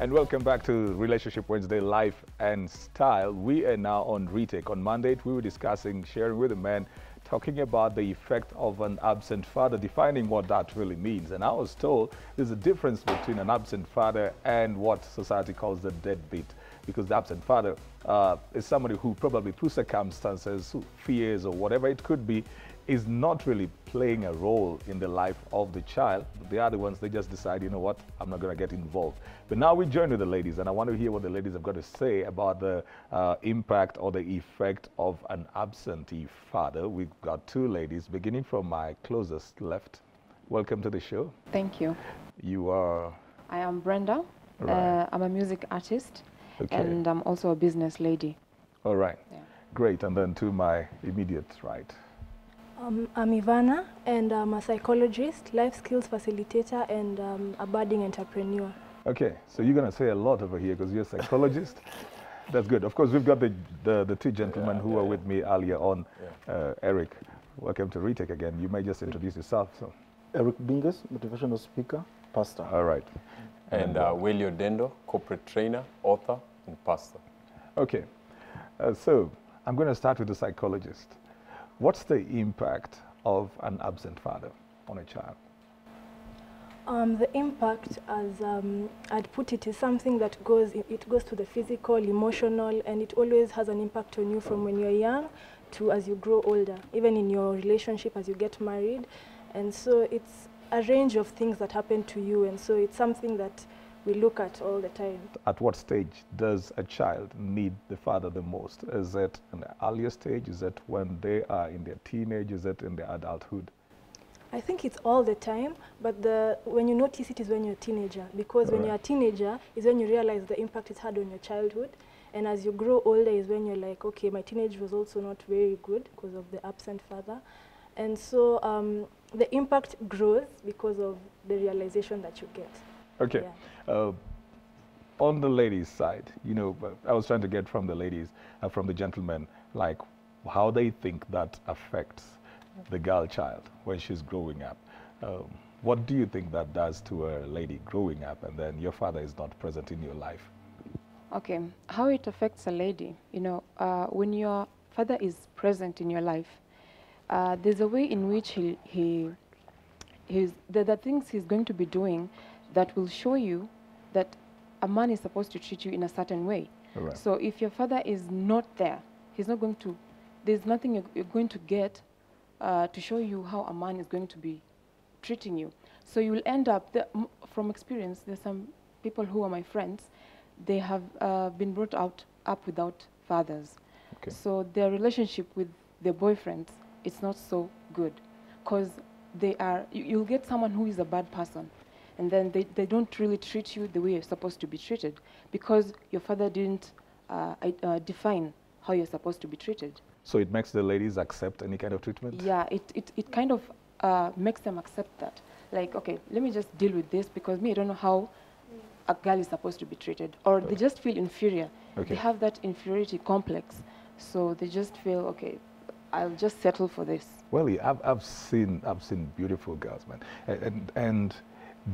And welcome back to Relationship Wednesday Life and Style. We are now on Retake. On Monday, we were discussing, sharing with the men, talking about the effect of an absent father, defining what that really means. And I was told there's a difference between an absent father and what society calls the deadbeat. Because the absent father is somebody who probably through circumstances, fears or whatever it could be, is not really playing a role in the life of the child. The other ones, they just decide, you know what, I'm not going to get involved. But now we join with the ladies, and I want to hear what the ladies have got to say about the impact or the effect of an absentee father. We've got two ladies, beginning from my closest left. Welcome to the show. Thank you. You are? I am Brenda. Right. I'm a music artist, Okay. and I'm also a business lady. All right. Yeah. Great. And then to my immediate right. I'm Ivana, and I'm a psychologist, life skills facilitator, and a budding entrepreneur. Okay, so you're going to say a lot over here because you're a psychologist. That's good. Of course, we've got the two gentlemen who were with me earlier on. Eric, welcome to Retake again. You may just introduce yourself. So. Eric Bingus, motivational speaker, pastor. All right. And Willie Odendo, corporate trainer, author, and pastor. Okay, so I'm going to start with the psychologist. What's the impact of an absent father on a child? The impact, as I'd put it, is something that goes to the physical, emotional, and it always has an impact on you from when you're young to as you grow older, even in your relationship as you get married. And so it's a range of things that happen to you, and so it's something that we look at all the time. At what stage does a child need the father the most? Is it in the earlier stage? Is it when they are in their teenage? Is it in their adulthood? I think it's all the time, but when you notice it is when you're a teenager, because when you're a teenager is when you realize the impact it had on your childhood, and as you grow older is when you're like, okay, my teenage was also not very good because of the absent father, and so the impact grows because of the realization that you get. Okay. Yeah. On the ladies' side, you know, I was trying to get from the ladies, from the gentlemen, like how they think that affects the girl child when she's growing up. What do you think that does to a lady growing up and then your father is not present in your life? Okay, how it affects a lady, you know, when your father is present in your life, there's a way in which the things he's going to be doing that will show you that a man is supposed to treat you in a certain way. Right. So if your father is not there, he's not going to, there's nothing you're going to get to show you how a man is going to be treating you. So you will end up, from experience, there's some people who are my friends, they have been brought up without fathers. Okay. So their relationship with their boyfriends, it's not so good. Because you'll get someone who is a bad person, and then they don't really treat you the way you're supposed to be treated because your father didn't define how you're supposed to be treated. So it makes the ladies accept any kind of treatment? Yeah, it kind of makes them accept that. Like, okay, let me just deal with this because I don't know how a girl is supposed to be treated. Or they just feel inferior. Okay. They have that inferiority complex. So they just feel, okay, I'll just settle for this. Well, yeah, I've seen beautiful girls, man, and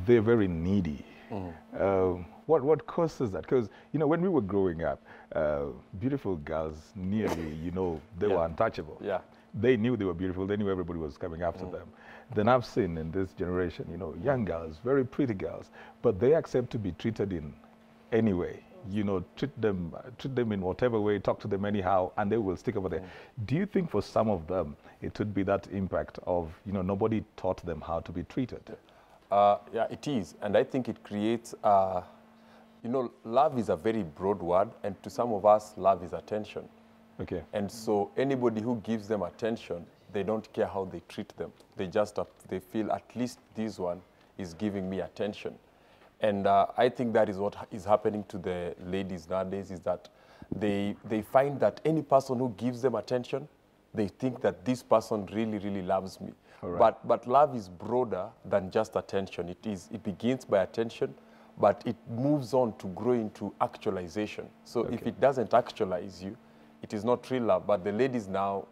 they're very needy. What causes that? Because you know, when we were growing up, beautiful girls nearly, you know, they were untouchable. Yeah. They knew they were beautiful. They knew everybody was coming after them. Then I've seen in this generation, you know, young girls, very pretty girls, but they accept to be treated in any way. You know, treat them in whatever way, talk to them anyhow, and they will stick over there. Do you think for some of them it would be that impact of, you know, nobody taught them how to be treated? Yeah, it is, and I think it creates, you know, love is a very broad word, and to some of us, love is attention. Okay. And so anybody who gives them attention, they don't care how they treat them. They feel at least this one is giving me attention. And I think that is what is happening to the ladies nowadays, is that they find that any person who gives them attention, they think that this person really, really loves me. Right. But love is broader than just attention. It begins by attention, but it moves on to grow into actualization. So if it doesn't actualize you, it is not real love. But the ladies now,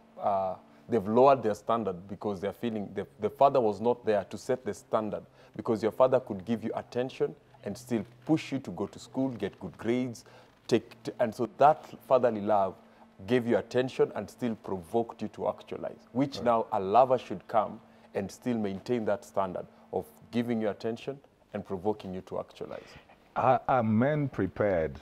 they've lowered their standard because they're feeling the father was not there to set the standard, because your father could give you attention and still push you to go to school, get good grades, and so that fatherly love gave you attention and still provoked you to actualize, which now a lover should come and still maintain that standard of giving you attention and provoking you to actualize. Are men prepared?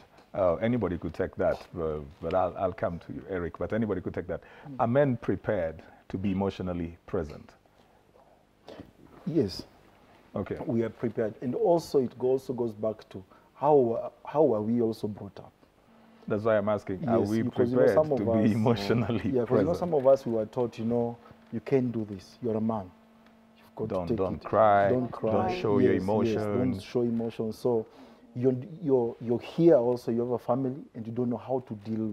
Anybody could take that, but I'll come to you, Eric, but anybody could take that. Are men prepared to be emotionally present? Yes. Okay. We are prepared. And also it also goes back to how are we also brought up? That's why I'm asking, Yes, are we because, prepared some to of be us, emotionally yeah, because present? some of us we were taught, you can't do this. You're a man. You've got to take Don't it. cry. Don't cry. Don't show your emotions. Yes, don't show emotions. So you're here also. You have a family, and you don't know how to deal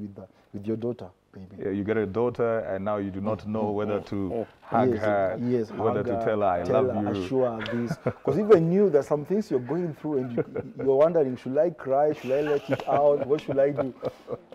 with your daughter, baby. Yeah, you get a daughter, and now you do not know whether to hug her, whether to tell her I love you. Assure her this. Because even you, there's some things you're going through, and you're wondering, should I cry? Should I let it out? What should I do?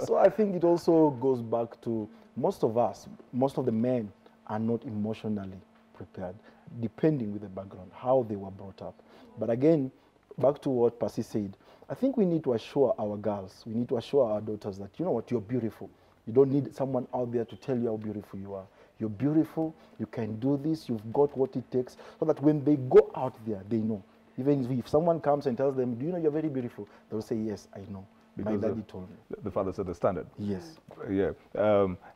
So I think it also goes back to most of us, most of the men are not emotionally prepared, depending with the background, how they were brought up. But again, back to what Percy said, I think we need to assure our girls, we need to assure our daughters that, you know what, you're beautiful. You don't need someone out there to tell you how beautiful you are. You're beautiful, you can do this, you've got what it takes, so that when they go out there, they know. Even if someone comes and tells them, do you know you're very beautiful? They'll say, yes, I know. Because my daddy told me. The father set the standard. Yes. Yeah.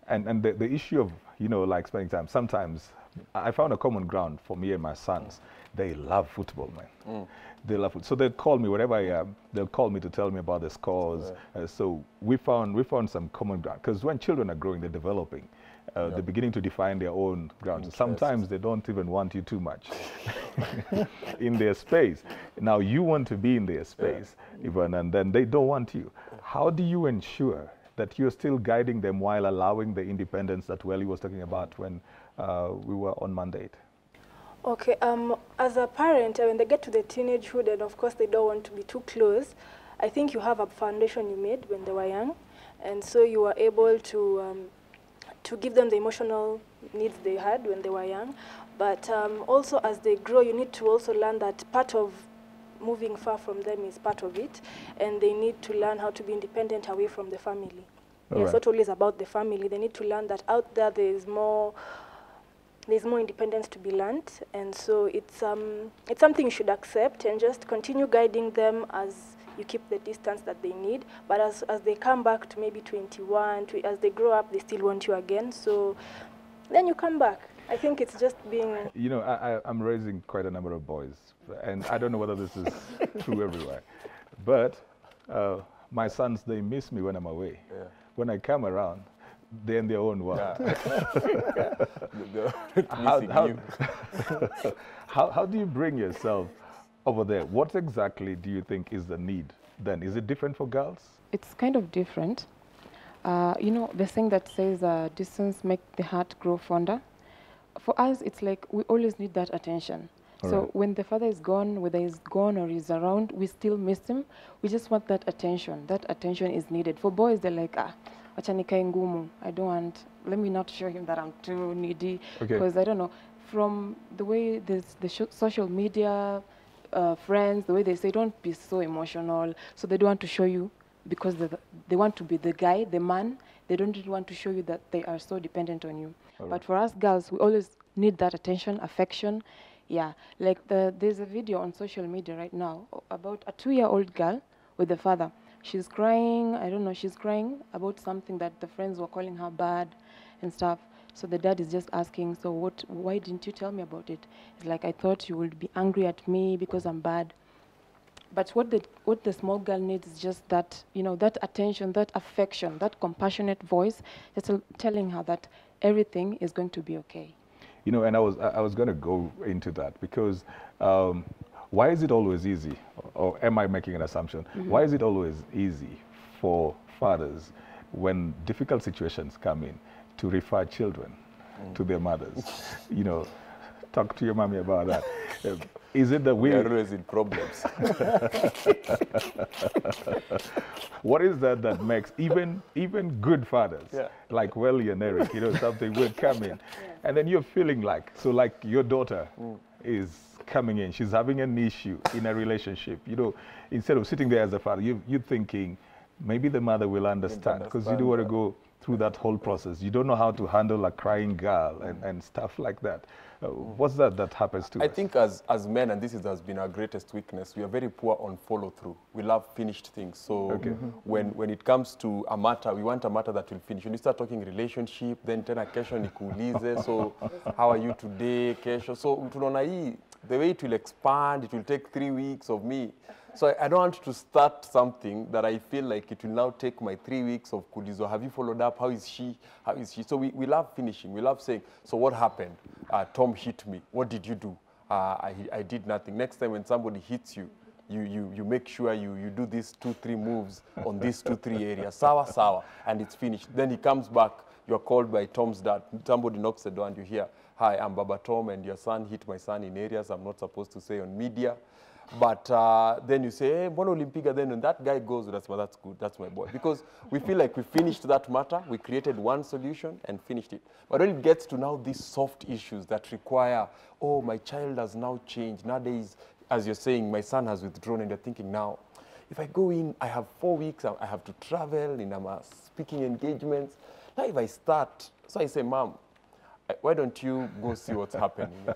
And the issue of, like spending time, sometimes I found a common ground for me and my sons. They love football, man. They love it. So they'll call me wherever I am. They'll call me to tell me about the scores. So we found some common ground. Because when children are growing, they're developing. They're beginning to define their own grounds. Sometimes they don't even want you too much in their space. Now you want to be in their space, even, and then they don't want you. How do you ensure that you're still guiding them while allowing the independence that Welly was talking about when we were on mandate? Okay, as a parent, when they get to the teenagehood, and of course they don't want to be too close, I think you have a foundation you made when they were young, and so you were able to give them the emotional needs they had when they were young. But also as they grow, you need to also learn that part of moving far from them is part of it, and they need to learn how to be independent away from the family. It's not always about the family. They need to learn that out there there's more independence to be learned, and so it's something you should accept and just continue guiding them as you keep the distance that they need. But as they come back to maybe 21, as they grow up, they still want you again. So then you come back. I think it's just being... I'm raising quite a number of boys, and I don't know whether this is true everywhere, but my sons, they miss me when I'm away. Yeah. When I come around, they're in their own world. How do you bring yourself over there? What exactly do you think is the need then? Is it different for girls? It's kind of different. The saying that says distance makes the heart grow fonder. For us, it's like we always need that attention. So when the father is gone, whether he's gone or he's around, we still miss him. We just want that attention. That attention is needed. For boys, they're like, acha nikae ngumu. I don't want, let me not show him that I'm too needy. Because I don't know, from the way the social media, friends, the way they say, don't be so emotional. So they don't want to show you because they want to be the guy, the man. They don't really want to show you that they are so dependent on you. But for us girls, we always need that attention, affection. Yeah, like there's a video on social media right now about a 2-year-old girl with the father. She's crying, I don't know, she's crying about something that the friends were calling her bad and stuff. So the dad is just asking, so why didn't you tell me about it? It's like, I thought you would be angry at me because I'm bad. But what the small girl needs is just that, that attention, that affection, that compassionate voice that's telling her that everything is going to be okay. And I was going to go into that because why is it always easy, or am I making an assumption? Why is it always easy for fathers when difficult situations come in to refer children to their mothers? Talk to your mommy about that. Is it that we are always in problems? What is that makes even good fathers, like Welly and Eric, something will come in, and then you're feeling like your daughter is coming in, she's having an issue in a relationship, you know, instead of sitting there as a father, you're thinking, maybe the mother will understand, because you don't want to go through that whole process. You don't know how to handle a crying girl and stuff like that. What's that happens to us? I think as men, and this has been our greatest weakness, we are very poor on follow-through. We love finished things. So when it comes to a matter, we want a matter that will finish. When you start talking relationship, then tena kesho nikuulize, so how are you today, kesho? So tunaona hii, the way it will expand, it will take 3 weeks of me. So I don't want to start something that I feel like it will now take my 3 weeks of kulizo. Have you followed up? How is she? How is she? So we love finishing. We love saying, so what happened? Tom hit me. What did you do? I did nothing. Next time when somebody hits you, you make sure you do these 2-3 moves on these 2-3 areas. Sawa, and it's finished. Then he comes back. You're called by Tom's dad. Somebody knocks the door and you hear, hi, I'm Baba Tom, and your son hit my son in areas I'm not supposed to say on media. But then you say, hey, Bono Olympica, then when that guy goes, that's good, that's my boy. Because we feel like we finished that matter, we created one solution and finished it. But when it gets to now these soft issues that require, oh, my child has now changed. Nowadays, as you're saying, my son has withdrawn, and you're thinking now, if I go in, I have 4 weeks, I have to travel in speaking engagements. Now if I start, so I say, Mom, why don't you go see what's happening?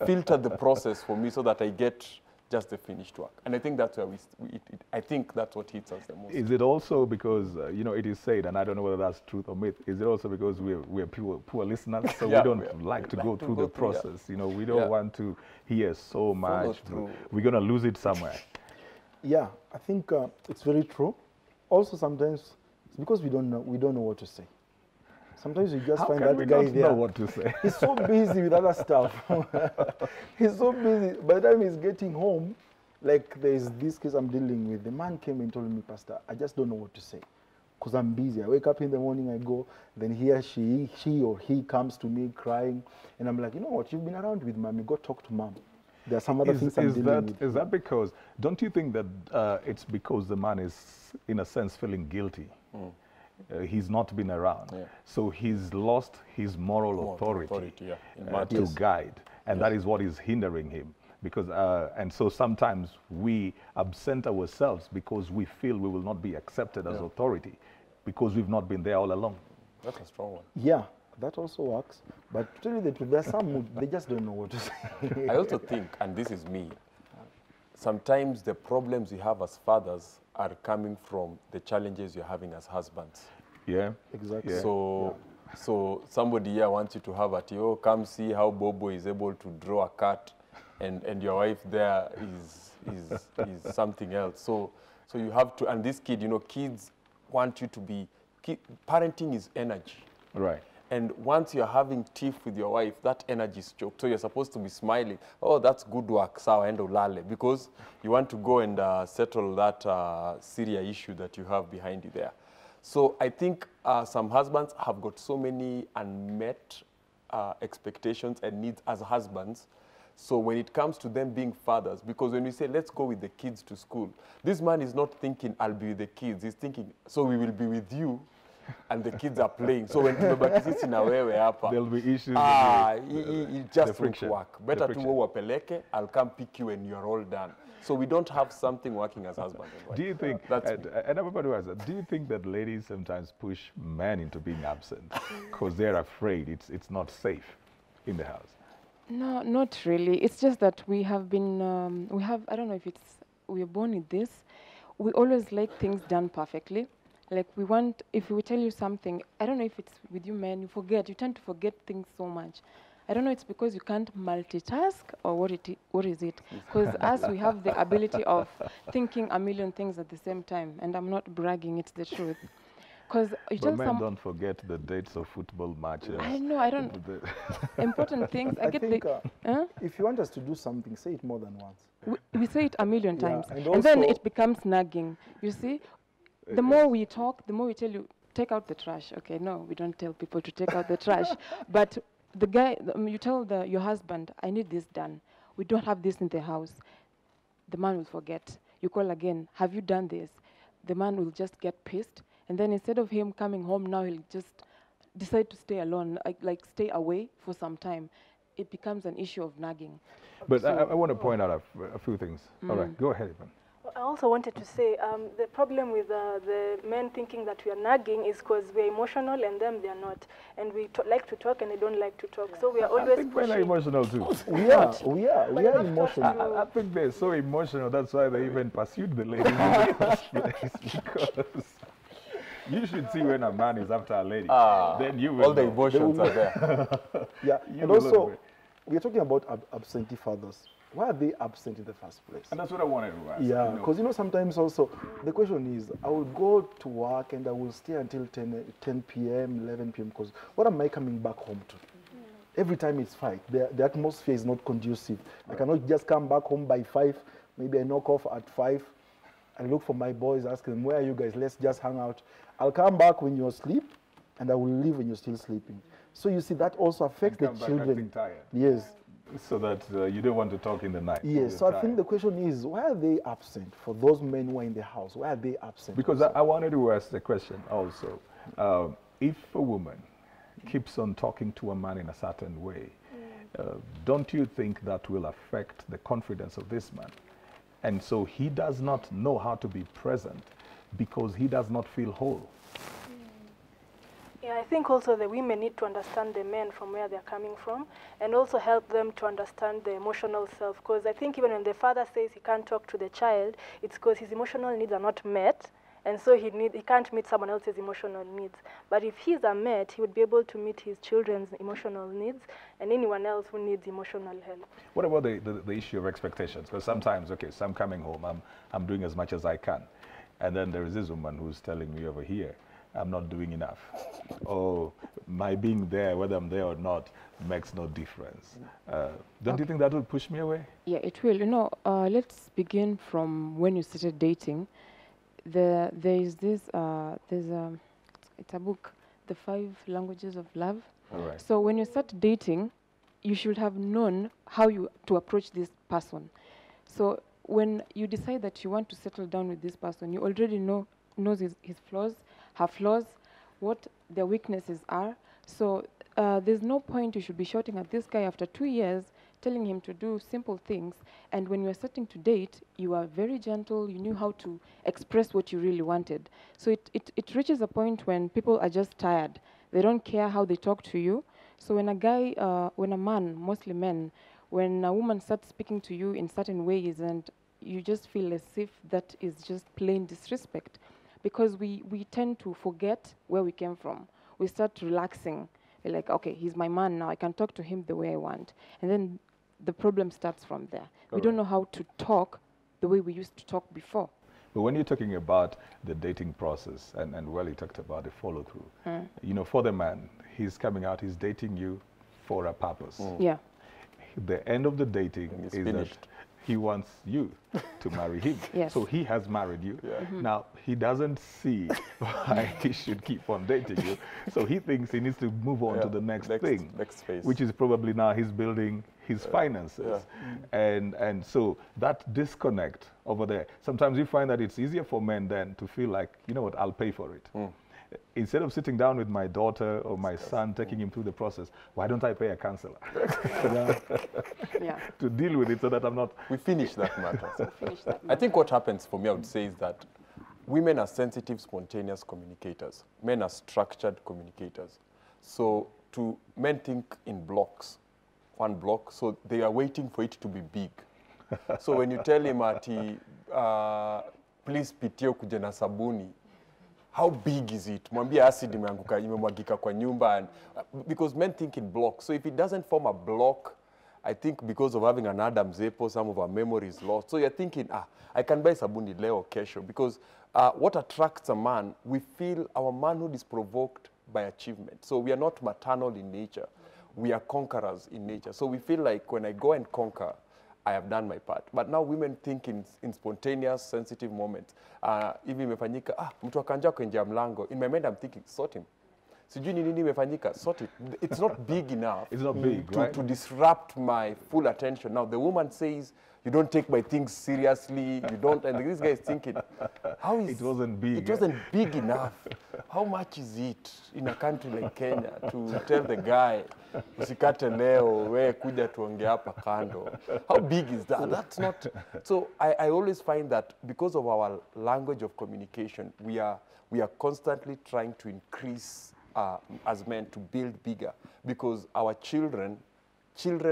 Filter the process for me so that I get just the finished work. And I think that's where I think that's what hits us the most. Is it also because, you know, it is said, and I don't know whether that's truth or myth, is it also because we're poor listeners, so we don't like to go through the process, you know, we don't want to hear so much. We're going to lose it somewhere. Yeah, I think it's very true. Also sometimes it's because we don't know what to say. Sometimes you just find that guy there. Know what to say? He's so busy with other stuff. He's so busy. By the time he's getting home, like there's this case I'm dealing with. The man came and told me, Pastor, I just don't know what to say because I'm busy. I wake up in the morning, I go, then she or he comes to me crying, and I'm like, you know what? You've been around with mommy. Go talk to mom. There are some other things I'm dealing with. Is that because? Don't you think that it's because the man is, in a sense, feeling guilty? He's not been around, so he's lost his moral authority to guide, and that is what is hindering him. Because and so sometimes we absent ourselves because we feel we will not be accepted as authority because we've not been there all along. That's a strong one. Yeah, that also works. But to tell you the truth, there's some they just don't know what to say. I also think, and this is me, sometimes the problems we have as fathers are coming from the challenges you're having as husbands. Yeah, exactly. Yeah. So somebody here wants you to have a tea. Oh, come see how Bobo is able to draw a cat, and your wife there is something else. So you have to, and this kid, you know, kids want you to be. Parenting is energy. Right. And once you're having tiff with your wife, that energy is choked. So you're supposed to be smiling. Oh, that's good work, sawa endo lale, because you want to go and settle that Syria issue that you have behind you there. So I think some husbands have got so many unmet expectations and needs as husbands. So when it comes to them being fathers, because when we say, let's go with the kids to school, this man is not thinking, I'll be with the kids. He's thinking, so we will be with you. And the kids are playing. So when sits in a way there'll be issues. It just won't work. Better to go wapeleke, I'll come pick you when you're all done. So we don't have something working as husband and wife. Do you think, and everybody has that, do you think that ladies sometimes push men into being absent because they're afraid it's not safe in the house? No, not really. It's just that we have been, I don't know if it's, we're born with this. We always like things done perfectly. Like we want, if we tell you something, I don't know if it's with you men, you tend to forget things so much. I don't know, it's because you can't multitask or what is it? Because us, we have the ability of thinking a million things at the same time. And I'm not bragging, it's the truth. Because you tell men don't forget the dates of football matches. I know, I don't. Important things. I think if you want us to do something, say it more than once. We say it a million times. And then it becomes nagging. You see? The more we talk, the more we tell you, take out the trash. Okay, no, we don't tell people to take out the trash. But the guy, you tell your husband, I need this done. We don't have this in the house. The man will forget. You call again, have you done this? The man will just get pissed. And then instead of him coming home now, he'll just decide to stay alone, like stay away for some time. it becomes an issue of nagging. But I want to point out a few things. All right, go ahead, Ivan. I also wanted to say the problem with the men thinking that we are nagging is because we're emotional and them they are not. And we like to talk and they don't like to talk. So we are always I think men are emotional too. We are emotional. I think they're so emotional, that's why they even pursued the lady in the first place. Because you should see when a man is after a lady. Then you will all the know. emotions are there. Yeah, You and will also, know. we're talking about absentee fathers. Why are they absent in the first place? And that's what I wanted to ask. Yeah, you know. because sometimes also, the question is, I will go to work and I will stay until 10 p.m., 11 p.m., because what am I coming back home to? Every time it's fight. The atmosphere is not conducive. I cannot just come back home by 5, maybe I knock off at 5, I look for my boys, ask them, where are you guys? Let's just hang out. I'll come back when you're asleep, and I will leave when you're still sleeping. So you see, that also affects the Come back children. acting tired. Yes. So that you don't want to talk in the night. Yes, so I think the question is, why are they absent for those men who are in the house? Why are they absent? Because I wanted to ask the question also. If a woman keeps on talking to a man in a certain way, don't you think that will affect the confidence of this man? And so he does not know how to be present because he does not feel whole. Yeah, I think also the women need to understand the men from where they're coming from and also help them to understand the emotional self. Because I think even when the father says he can't talk to the child, it's because his emotional needs are not met. And so he can't meet someone else's emotional needs. But if he's a met, he would be able to meet his children's emotional needs and anyone else who needs emotional help. What about the issue of expectations? Because sometimes, okay, so I'm coming home, I'm doing as much as I can. And then there is this woman who's telling me over here, I'm not doing enough. Oh, my being there, whether I'm there or not, makes no difference. Don't you think that will push me away? Yeah, it will. You know, let's begin from when you started dating. There is this, it's a book, The 5 Languages of Love. All right. So when you start dating, you should have known how to approach this person. So when you decide that you want to settle down with this person, you already knows his flaws, her flaws, what their weaknesses are. So there's no point you should be shouting at this guy after 2 years, telling him to do simple things. And when you are starting to date, you are very gentle, you knew how to express what you really wanted. So it reaches a point when people are just tired. They don't care how they talk to you. So when a man, mostly men, when a woman starts speaking to you in certain ways and you just feel as if that is just plain disrespect, because we tend to forget where we came from. We start relaxing. We're like, okay, he's my man now. I can talk to him the way I want. And then the problem starts from there. We don't know how to talk the way we used to talk before. But when you're talking about the dating process, and well, you talked about the follow-through, you know, for the man, he's coming out, he's dating you for a purpose. Yeah. The end of the dating is finished. that he wants you to marry him. Yes. So he has married you. Now, he doesn't see why he should keep on dating you. So he thinks he needs to move on to the next thing, next phase. which is probably now he's building his finances. And so that disconnect over there, sometimes you find that it's easier for men then to feel like, you know what, I'll pay for it. Instead of sitting down with my daughter or my son, taking him through the process, why don't I pay a counselor Yeah. to deal with it so that I'm not... We finish that matter. Finish that. I think what happens for me, I would say, is that women are sensitive, spontaneous communicators. Men are structured communicators. So men think in blocks, one block, so they are waiting for it to be big. So when you tell him, please pitie ukuje na sabuni, how big is it? Mwambie acid imemwagika kwa nyumba. And, because men think in blocks. So if it doesn't form a block, I think because of having an Adam's apple, some of our memory is lost. So you're thinking, I can buy sabuni leo kesho. Because what attracts a man, we feel our manhood is provoked by achievement. So we are not maternal in nature. We are conquerors in nature. So we feel like when I go and conquer, I have done my part. But now women think in spontaneous, sensitive moments. Hivi imefanyika, mtu akanja kwa nje ya mlango. In my mind, I'm thinking, sort him. sijui ni nini imefanyika, sort it. It's not big enough. It's not big, right? To disrupt my full attention. Now the woman says, you don't take my things seriously, you don't, and this guy is thinking, how is... It wasn't big. It wasn't big enough. How much is it in a country like Kenya to tell the guy, usikate leo, we kuja tuonge hapa kando? How big is that? That's not... So I always find that because of our language of communication, we are constantly trying to increase as men to build bigger, because our children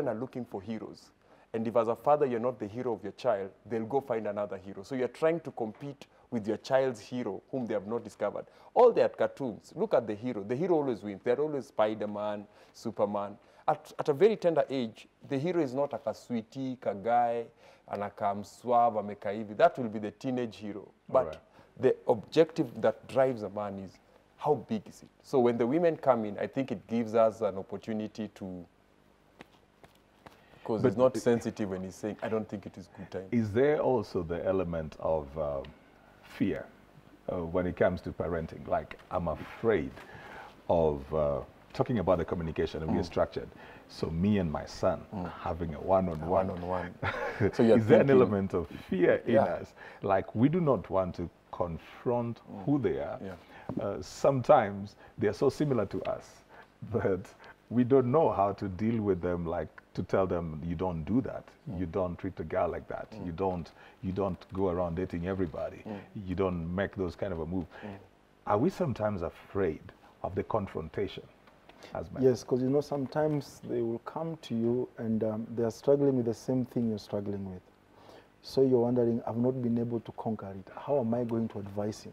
are looking for heroes. And if as a father you're not the hero of your child, they'll go find another hero. So you're trying to compete with your child's hero, whom they have not discovered. All their cartoons, look at the hero. The hero always wins. They're always Spider-Man, Superman. At a very tender age, the hero is not like a sweetie, a guy, and a suave, ameka hivi. That will be the teenage hero. But the objective that drives a man is, how big is it? So when the women come in, I think it gives us an opportunity to... Because he's not sensitive when he's saying, I don't think it is good time. Is there also the element of fear when it comes to parenting? Like, I'm afraid of talking about the communication and we're structured. So me and my son having a one-on-one. So you're is there an element of fear in us? Like, we do not want to confront who they are. Sometimes they're so similar to us, but we don't know how to deal with them, like to tell them, you don't do that. You don't treat a girl like that. You don't go around dating everybody. You don't make those kind of a move. Are we sometimes afraid of the confrontation as men? Yes, because you know, sometimes they will come to you and they are struggling with the same thing you're struggling with. So you're wondering, I've not been able to conquer it. How am I going to advise him?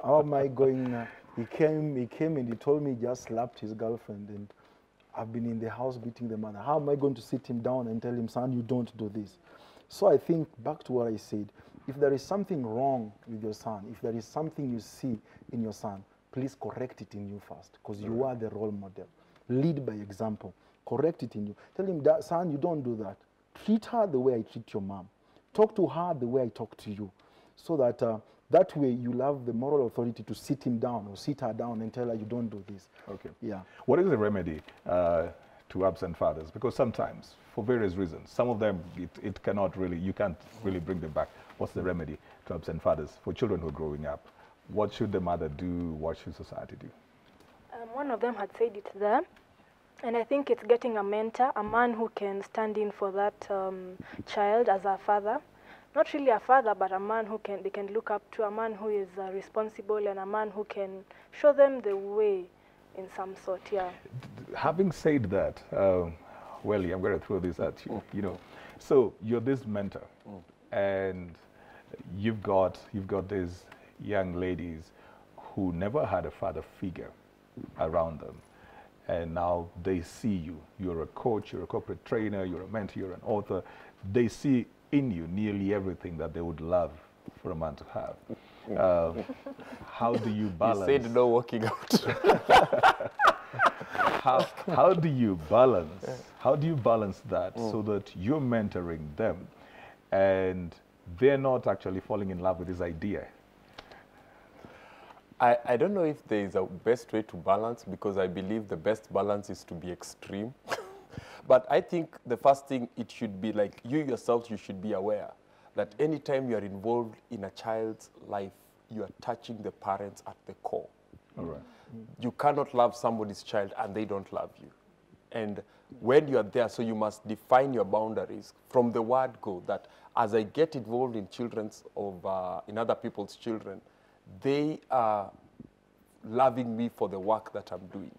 How am I going... He came and he told me he just slapped his girlfriend, and I've been in the house beating the mother. How am I going to sit him down and tell him, son, you don't do this? So I think, back to what I said, if there is something wrong with your son, if there is something you see in your son, please correct it in you first, because you are the role model. Lead by example. Correct it in you. Tell him, son, you don't do that. Treat her the way I treat your mom. Talk to her the way I talk to you, so that that way you'll have the moral authority to sit him down or sit her down and tell her, you don't do this. Okay. Yeah. What is the remedy to absent fathers? Because sometimes, for various reasons, some of them, it cannot really, you can't really bring them back. What's the remedy to absent fathers for children who are growing up? What should the mother do? What should society do? One of them had said it there. And I think it's getting a mentor, a man who can stand in for that child as a father. Not really a father, but a man who they can look up to, a man who is responsible, and a man who can show them the way in some sort, Having said that, Welly, I'm going to throw this at you, you know. So you're this mentor, and you've got these young ladies who never had a father figure around them. And now they see you. You're a coach, you're a corporate trainer, you're a mentor, you're an author. They see in you nearly everything that they would love for a man to have. How do you balance? You said no working out. how do you balance? How do you balance that so that you're mentoring them and they're not actually falling in love with this idea? I don't know if there is a best way to balance, because I believe the best balance is to be extreme. But I think the first thing, it should be like you yourself, you should be aware that anytime you are involved in a child's life, you are touching the parents at the core. All right. You cannot love somebody's child and they don't love you. And when you are there, so you must define your boundaries from the word go, that as I get involved in in other people's children, they are loving me for the work that I'm doing.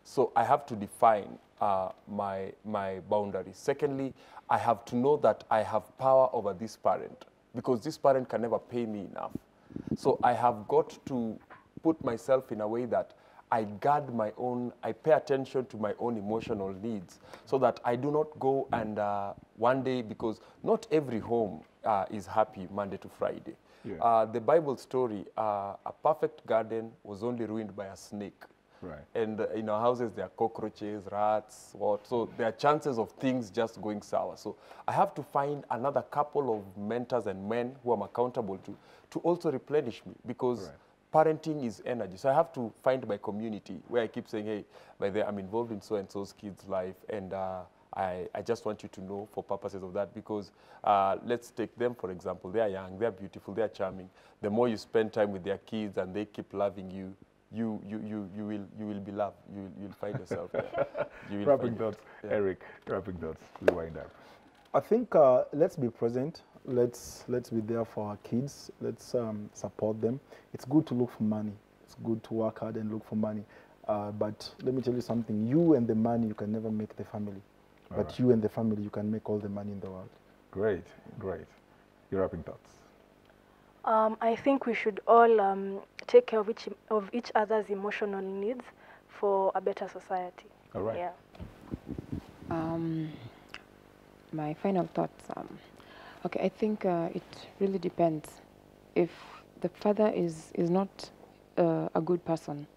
So I have to define my boundaries. Secondly, I have to know that I have power over this parent, because this parent can never pay me enough. So I have got to put myself in a way that I guard my own, I pay attention to my own emotional needs, so that I do not go and one day, because not every home is happy Monday to Friday. Yeah. The Bible story, a perfect garden was only ruined by a snake. Right. And in our houses, there are cockroaches, rats, so there are chances of things just going sour. So I have to find another couple of mentors and men who I'm accountable to also replenish me, because parenting is energy. So I have to find my community where I keep saying, hey, by the way, I'm involved in so-and-so's kid's life, and I just want you to know for purposes of that, because let's take them, for example. They are young, they are beautiful, they are charming. The more you spend time with their kids and they keep loving you, you will be loved. You'll find yourself there. You will Wrapping find thoughts, it. Yeah. Eric, wrapping thoughts. We wind up. I think let's be present. Let's be there for our kids. Let's support them. It's good to look for money. It's good to work hard and look for money. But let me tell you something. You and the money, you can never make the family. All But right. you and the family, you can make all the money in the world. Great, great. Your wrapping thoughts. I think we should all take care of each other's emotional needs for a better society. All right. Yeah. My final thoughts. Okay, I think it really depends. If the father is not a good person,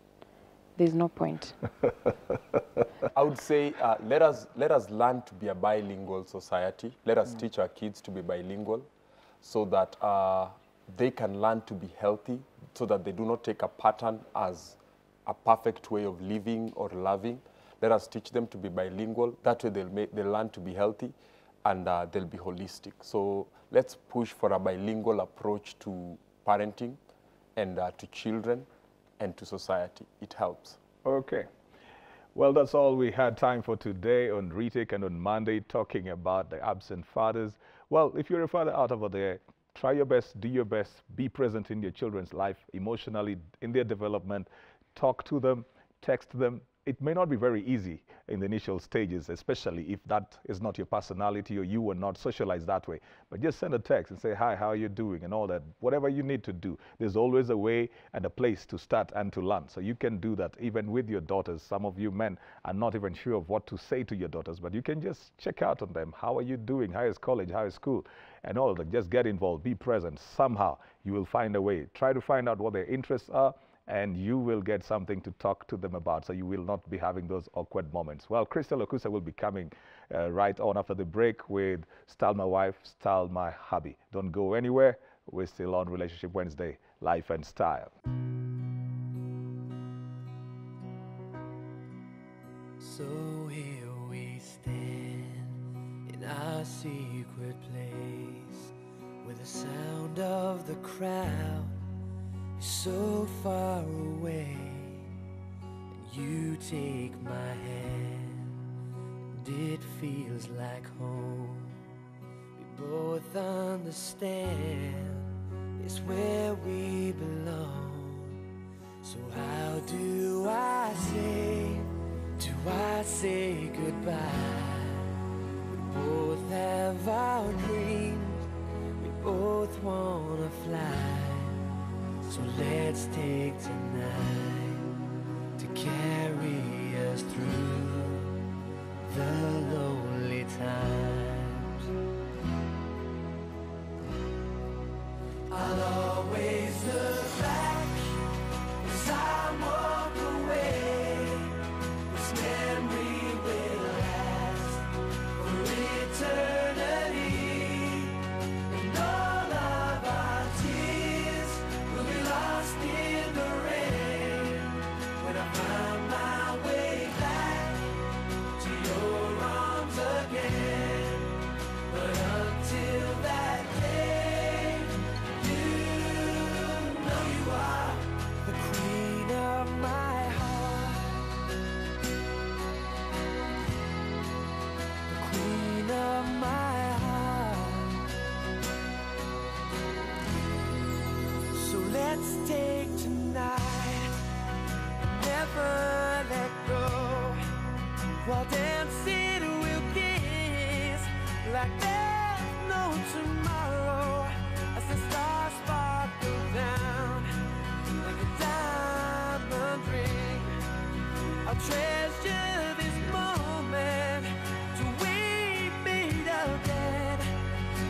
there's no point. I would say let us learn to be a bilingual society. Let us teach our kids to be bilingual, so that they can learn to be healthy, so that they do not take a pattern as a perfect way of living or loving. Let us teach them to be bilingual. That way they'll learn to be healthy, and they'll be holistic. So let's push for a bilingual approach to parenting and to children and to society. It helps. Okay. Well, that's all we had time for today on Retake and on Monday, talking about the absent fathers. Well, if you're a father out over there, try your best, do your best, be present in your children's life, emotionally, in their development. Talk to them, text them. It may not be very easy in the initial stages, especially if that is not your personality or you were not socialized that way. But just send a text and say, hi, how are you doing, and all that. Whatever you need to do, there's always a way and a place to start and to learn. So you can do that even with your daughters. Some of you men are not even sure of what to say to your daughters, but you can just check out on them. How are you doing? How is college? How is school? And all of that. Just get involved, be present. Somehow you will find a way. Try to find out what their interests are, and you will get something to talk to them about, so you will not be having those awkward moments. Well, Crystal Okusa will be coming right on after the break with Style My Wife, Style My Hubby. Don't go anywhere. We're still on Relationship Wednesday, Life and Style. So here we stand in our secret place, where the sound of the crowd is so far away, and you take my hand, and it feels like home. We both understand it's where we belong. So how do I say goodbye? We both have our dreams, we both wanna fly. So let's take tonight to carry us through the lonely times. I'll always look back as I walk away. This memory will last for eternity, and all of our tears will be lost in the rain when I find my way back to your arms again. But until that day, you know you are the queen of my heart, the queen of my heart. So let's take tonight, never let go. While dancing we'll kiss like there's no tomorrow, as the stars sparkle down like a diamond ring. I'll treasure this moment till we meet again.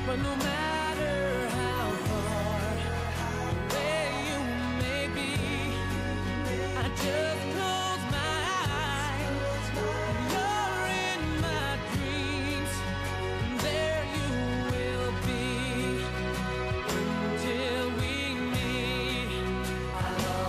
But no matter how far away you may be, I just close my eyes and you're in my dreams, and there you will be until we meet. I'll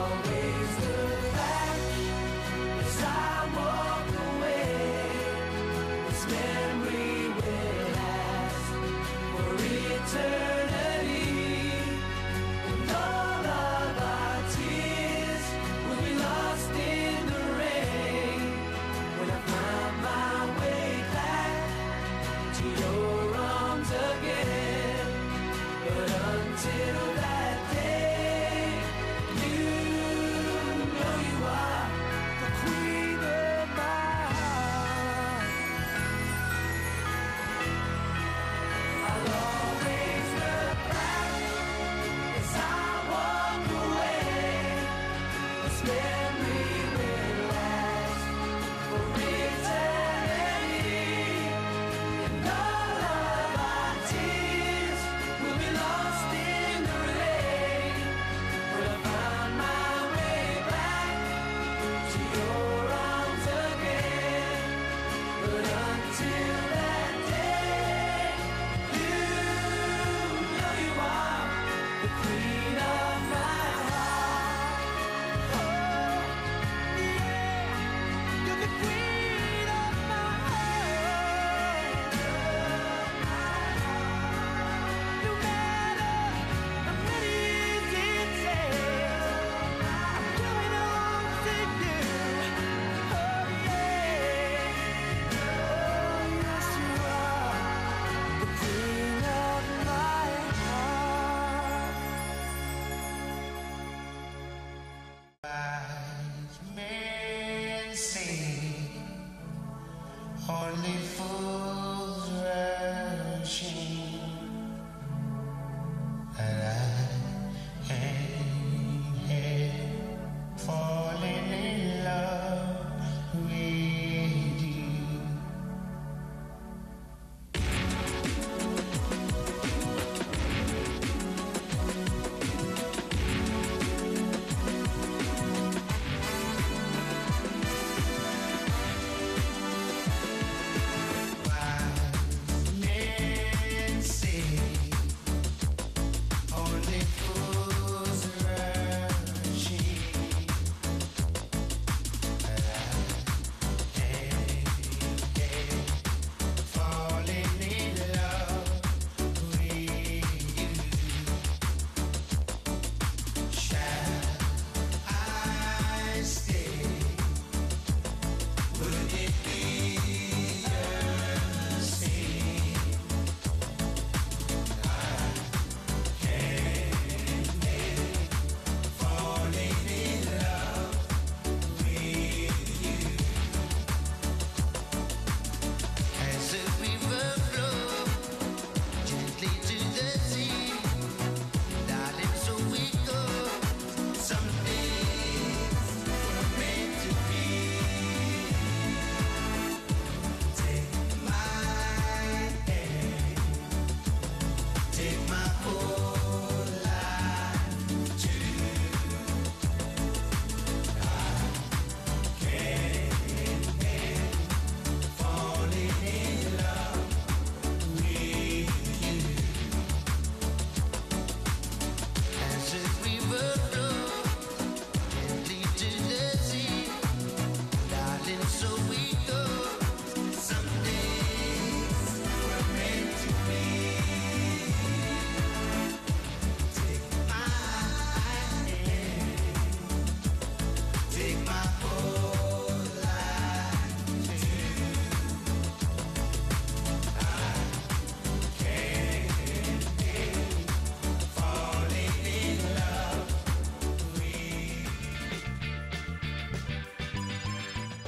Only fools rushing, and I ain't here falling in love with you.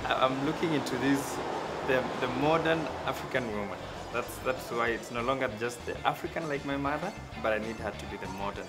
I'm looking into this, the modern African woman. That's why it's no longer just the African like my mother, but I need her to be the modern.